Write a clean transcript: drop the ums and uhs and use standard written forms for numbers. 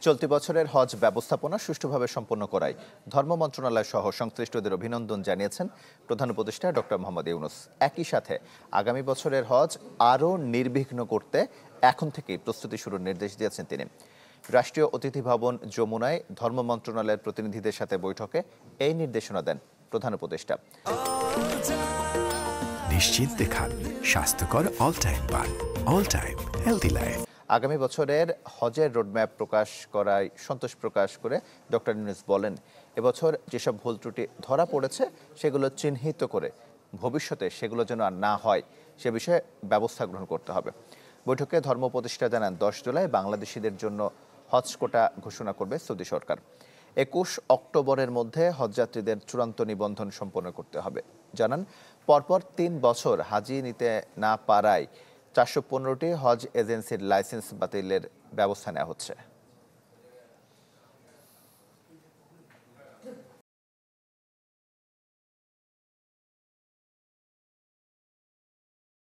চলতি বছরের হজ ব্যবস্থাপনা সুষ্ঠুভাবে সম্পন্ন করায় ধর্ম মন্ত্রণালয় সহ সংশ্লিষ্টদের অভিনন্দন জানিয়েছেন প্রধান উপদেষ্টা ডক্টর মোহাম্মদ ইউনূস। একই সাথে আগামী বছরের হজ আরও নির্বিঘ্ন করতে এখন থেকেই প্রস্তুতি শুরুর নির্দেশ দিয়েছেন তিনি। রাষ্ট্রীয় অতিথি ভবন যমুনায় ধর্ম মন্ত্রণালয়ের প্রতিনিধিদের সাথে বৈঠকে এই নির্দেশনা দেন প্রধান উপদেষ্টা। নিশ্চিন্তে খান, স্বাস্থ্যকর অল টাইম পান, অল টাইম হেলদি লাইফ। আগামী বছরের হজের রোডম্যাপ প্রকাশ করায় সন্তোষ প্রকাশ করে ডক্টর ইউনূস বলেন, এবছর যেসব ভুল ত্রুটি ধরা পড়েছে সেগুলো চিহ্নিত করে ভবিষ্যতে সেগুলো যেন আর না হয় সে বিষয়ে ব্যবস্থা গ্রহণ করতে হবে। বৈঠকে ধর্ম উপদেষ্টা জানান, 10 জুলাই বাংলাদেশিদের জন্য হজ কোটা ঘোষণা করবে সৌদি সরকার। 21 অক্টোবরের মধ্যে হজযাত্রীদের চূড়ান্ত নিবন্ধন সম্পন্ন করতে হবে। জানান, পরপর 3 বছর হাজি নিতে না পারায় 415টি হজ এজেন্সির লাইসেন্স বাতিলের ব্যবস্থা নেওয়া হচ্ছে।